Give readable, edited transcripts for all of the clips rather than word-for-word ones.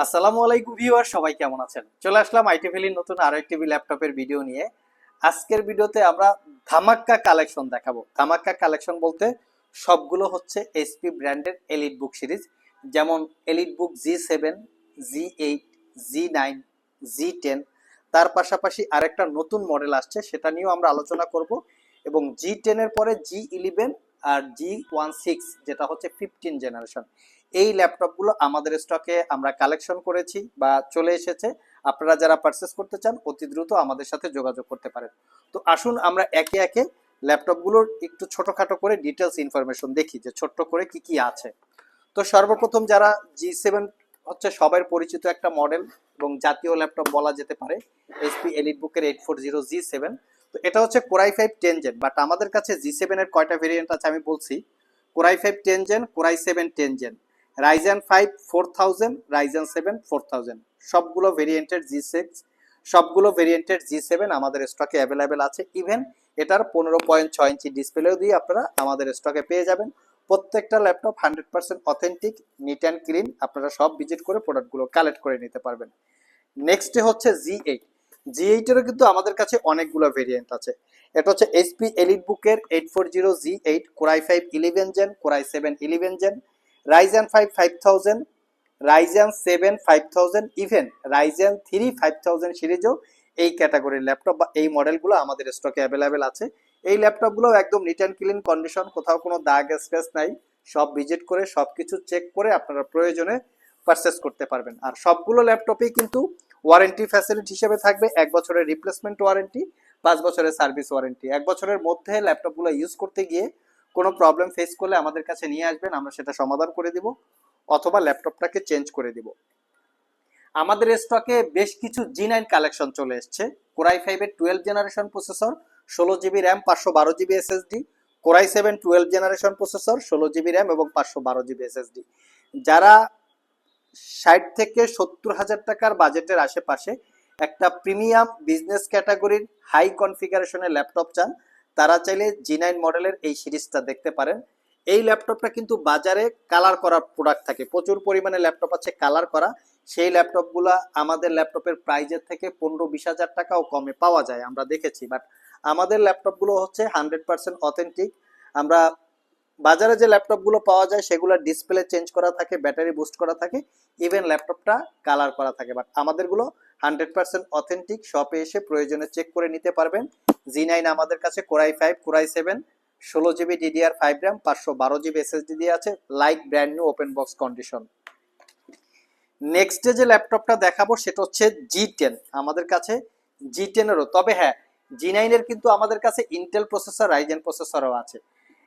আসসালামু আলাইকুম ভিউয়ার, সবাই কেমন আছেন? চলে আসলাম আইটি ভ্যালির নতুন আরো একটি ল্যাপটপের ভিডিও নিয়ে। আজকের ভিডিওতে আমরা ধামাক্কা কালেকশন দেখাবো। ধামাক্কা কালেকশন বলতে সবগুলো হচ্ছে এসপি ব্র্যান্ডের এলিট বুক সিরিজ, যেমন এলিট বুক G7, G8, G9, G10। তার পাশাপাশি আরেকটা নতুন মডেল আসছে, সেটা নিয়েও আমরা আলোচনা করব। এবং G10 এর পরে G11 আর G16, যেটা হচ্ছে 15 জেনারেশন। এই ল্যাপটপগুলো আমাদের স্টকে আমরা কালেকশন করেছি বা চলে এসেছে। আপনারা যারা পারচেস করতে চান অতি দ্রুত আমাদের সাথে যোগাযোগ করতে পারেন। তো আসুন আমরা একে একে ল্যাপটপগুলোর একটু ছোটখাটো করে ডিটেলস ইনফরমেশন দেখি যে ছোট্ট করে কি কি আছে। তো সর্বপ্রথম যারা G7 হচ্ছে সবার পরিচিত একটা মডেল এবং জাতীয় ল্যাপটপ বলা যেতে পারে, এইচপি এলিট বুকের 840 G7। তো এটা হচ্ছে কোরাই 5 10 জেন, বাট আমাদের কাছে G7 এর কয়টা ভেরিয়েন্ট আছে আমি বলছি। Core i 5 10 gen, Core i 7 10 gen, Ryzen 5 4000, Ryzen 7 4000, সবগুলো ভেরিয়েন্টের G6, সবগুলো ভেরিয়েন্টের G7 আমাদের স্টকে অ্যাভেলেবেল আছে। ইভেন এটার 15.6 ইঞ্চি ডিসপ্লেও দিয়ে আপনারা আমাদের স্টকে পেয়ে যাবেন। প্রত্যেকটা laptop 100% authentic, neat and clean. আপনারা সব ভিজিট করে প্রোডাক্টগুলো কালেক্ট করে নিতে পারবেন। নেক্সটে হচ্ছে G8। G8 এরও কিন্তু আমাদের কাছে অনেকগুলো ভেরিয়েন্ট আছে। এটা হচ্ছে এইচপি এলিট বুকের 840 G8, Core i 5 11 gen, Core i 7 11 gen, Ryzen 5 5000, Ryzen 7 5000, even Ryzen 3 5000 সিরিজও এই ক্যাটাগরির ল্যাপটপ বা এই মডেলগুলো আমাদের স্টকে অ্যাভেলেবেল আছে। এই ল্যাপটপগুলো একদম নিট অ্যান্ড ক্লিন কন্ডিশন, কোথাও কোনো দাগ স্ক্র্যাচ নাই। সব ভিজিট করে সব কিছু চেক করে আপনারা প্রয়োজনে পারচেস করতে পারবেন। আর সবগুলো ল্যাপটপেই কিন্তু ওয়ারেন্টি ফ্যাসিলিটি হিসেবে থাকবে 1 বছরের রিপ্লেসমেন্ট ওয়ারেন্টি, 5 বছরের সার্ভিস ওয়ারেন্টি। 1 বছরের মধ্যে ল্যাপটপগুলো ইউজ করতে গিয়ে কোনো প্রবলেম ফেস করলে আমাদের কাছে নিয়ে আসবেন, আমরা সেটা সমাধান করে দিব অথবা ল্যাপটপটাকে চেঞ্জ করে দিব। আমাদের স্টকে বেশ কিছু G9 কালেকশন চলে এসছে। কোরাই 5 এর 12 generation processor, 16 GB RAM, 512 GB SSD. Core i 7 12 generation processor, 16 GB RAM এবং 512 জিবি এসএসডি। যারা 60 থেকে 70 হাজার টাকার বাজেটের আশেপাশে একটা প্রিমিয়াম বিজনেস ক্যাটাগরির হাই কনফিগারেশনের ল্যাপটপ চান, তারা চাইলে G9 মডেলের এই সিরিজটা দেখতে পারেন। এই ল্যাপটপটা কিন্তু বাজারে কালার করা প্রোডাক্ট থাকে, প্রচুর পরিমাণে ল্যাপটপ আছে কালার করা। সেই ল্যাপটপগুলো আমাদের ল্যাপটপের প্রাইজের থেকে 15-20 হাজার টাকাও কমে পাওয়া যায়, আমরা দেখেছি। বাট আমাদের ল্যাপটপগুলো হচ্ছে 100% অথেন্টিক। আমরা বাজারে যে ল্যাপটপগুলো পাওয়া যায় সেগুলোর ডিসপ্লে চেঞ্জ করা থাকে, ব্যাটারি বুস্ট করা থাকে, ইভেন ল্যাপটপটা কালার করা থাকে। বাট আমাদেরগুলো 100% অথেন্টিক। শপে এসে প্রয়োজনে চেক করে নিতে পারবেন। G9 আমাদের কাছে core i 5, core i 7, 16 GB DDR5 RAM, 512 GB SSD দিয়ে আছে, like brand new open box condition. নেক্সটে যে ল্যাপটপটা দেখাবো সেটা হচ্ছে G10 আমাদের কাছে। G10 এরও, তবে হ্যাঁ, G9 এর কিন্তু আমাদের কাছে ইন্টেল প্রসেসর, রাইজেন প্রসেসরও আছে।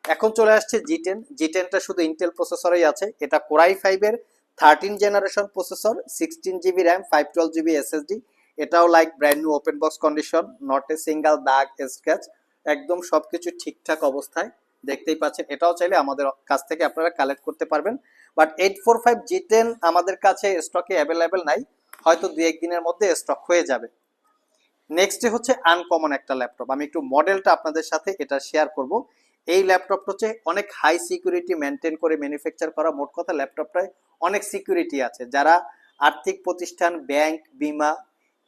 এখন চলে আসছে G10। G10টা শুধু ইন্টেল প্রসেসরই আছে। এটা কোরাই 5 এর 13 generation processor, 16 GB RAM, 512 GB SSD. এটাও like brand new open box condition, not a single দাগ স্ক্র্যাচ, একদম সবকিছু ঠিকঠাক অবস্থায় দেখতেই পাচ্ছেন। এটাও চাইলে আমাদের কাছ থেকে আপনারা কালেক্ট করতে পারবেন। বাট 845 G10 আমাদের কাছে স্টকে অ্যাভেলেবেল নাই, হয়তো 2-1 দিনের মধ্যে স্টক হয়ে যাবে। নেক্সট হচ্ছে আনকমন একটা ল্যাপটপ, আমি একটু মডেলটা আপনাদের সাথে এটা শেয়ার করব। এই ল্যাপটপটা হচ্ছে অনেক হাই সিকিউরিটি মেনটেন করে ম্যানুফ্যাকচার করা। মোট কথা ল্যাপটপটায় অনেক সিকিউরিটি আছে। যারা আর্থিক প্রতিষ্ঠান, ব্যাংক, বিমা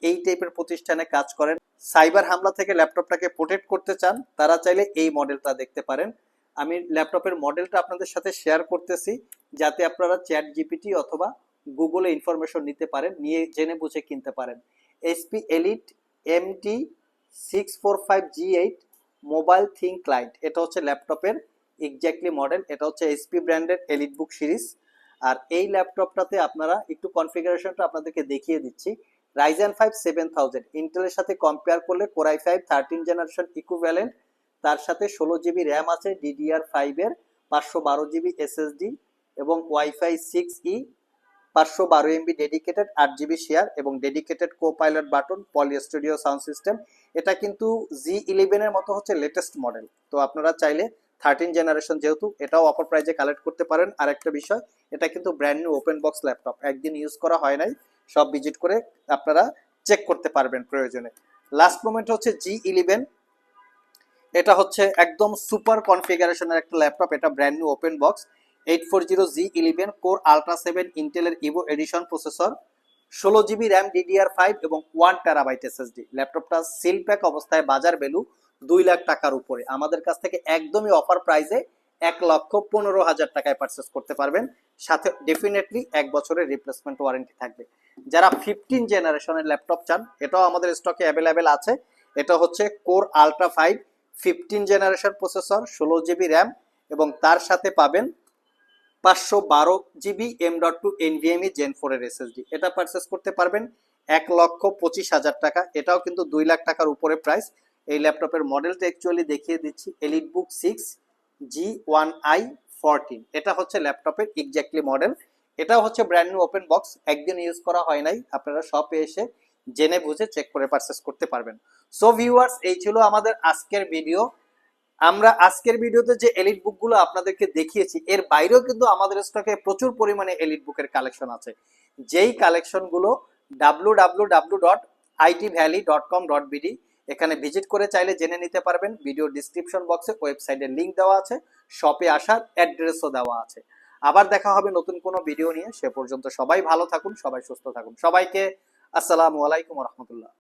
এই টাইপের প্রতিষ্ঠানে কাজ করেন, সাইবার হামলা থেকে ল্যাপটপটাকে প্রোটেক্ট করতে চান, তারা চাইলে এই মডেলটা দেখতে পারেন। আমি ল্যাপটপের মডেলটা আপনাদের সাথে শেয়ার করতেছি, যাতে আপনারা চ্যাট জিপিটি অথবা গুগলে ইনফরমেশন নিতে পারেন, নিয়ে জেনে বুঝে কিনতে পারেন। HP elite MT 645 G8 mobile thing client, এটা হচ্ছে ল্যাপটপের এক্স্যাক্টলি মডেল। এটা হচ্ছে এইচপি ব্র্যান্ডের এলিট বুক সিরিজ। আর এই ল্যাপটপটাতে আপনারা একটু কনফিগারেশনটা আপনাদেরকে দেখিয়ে দিচ্ছি। রাইজেন 5 7000, ইন্টেলের সাথে কম্পেয়ার করলে কোরাই 5 13 জেনারেশন ইকুইভ্যালেন্ট। তার সাথে 16 জিবি র্যাম আছে DDR5 এর, 512 জিবি এসএসডি এবং wifi 6E, 512 MB dedicated, 8 GB share এবং ডেডিকেটেড কো পাইলট বাটন, পলি স্টুডিও সাউন্ড সিস্টেম। এটা কিন্তু G11 এর মতো হচ্ছে লেটেস্ট মডেল। তো আপনারা চাইলে 13 জেনারেশন যেহেতু, এটাও অফার প্রাইজে কালেক্ট করতে পারেন। আর একটা বিষয়, এটা কিন্তু brand new open box laptop, একদিন ইউজ করা হয় নাই, সব ভিজিট করে আপনারা চেক করতে পারবেন প্রয়োজনে। লাস্ট মোমেন্ট হচ্ছে G11। এটা হচ্ছে একদম সুপার কনফিগারেশনের একটা ল্যাপটপ। এটা brand new open box, 840 G11 core ultra 7 ইন্টেলের EVO edition processor, 16 GB RAM DDR5 এবং 1 TB SSD। ল্যাপটপটা সিল প্যাক অবস্থায় বাজার ভ্যালু 2 লাখ টাকার উপরে। আমাদের কাছ থেকে একদমই অফার প্রাইসে 1,15,000 টাকায় পারচেস করতে পারবেন, সাথে ডেফিনেটলি 1 বছরের রিপ্লেসমেন্ট ওয়ারেন্টি থাকবে। যারা 15 জেনারেশনের ল্যাপটপ চান, এটাও আমাদের স্টকে অ্যাভেলেবেল আছে। এটা হচ্ছে core ultra 5 15 generation processor, 16 GB RAM এবং তার সাথে পাবেন 512 GB M.2 NVMe Gen 4 এর SSD। এটা পারচেস করতে পারবেন 1,25,000 টাকা। এটাও কিন্তু 2 লাখ টাকার উপরে প্রাইস। এই ল্যাপটপের মডেলটা অ্যাকচুয়ালি দেখিয়ে দিচ্ছি, EliteBook 6 G1i14। এটা হচ্ছে ল্যাপটপের এক্স্যাক্টলি মডেল। এটা হচ্ছে ব্র্যান্ড নিউ ওপেন বক্স, একদিন ইউজ করা হয় নাই। আপনারা শপে এসে জেনে বুঝে চেক করে পারচেস করতে পারবেন। সো ভিউয়ার্স, এই ছিল আমাদের আজকের ভিডিও। আমরা আজকের ভিডিওতে যে এলিট বুকগুলো আপনাদেরকে দেখিয়েছি, এর বাইরেও কিন্তু আমাদের স্টকে প্রচুর পরিমাণে এলিট বুকের কালেকশন আছে, যেই কালেকশনগুলো www.itvalley.com.bd এখানে ভিজিট করে চাইলে জেনে নিতে পারবেন। ভিডিও ডিসক্রিপশন বক্সে ওয়েবসাইটের লিংক দেওয়া আছে, শপে আসার অ্যাড্রেসও দেওয়া আছে। আবার দেখা হবে নতুন কোনো ভিডিও নিয়ে। সে পর্যন্ত সবাই ভালো থাকুন, সবাই সুস্থ থাকুন। সবাইকে আসসালামু আলাইকুম রহমতুল্লাহ।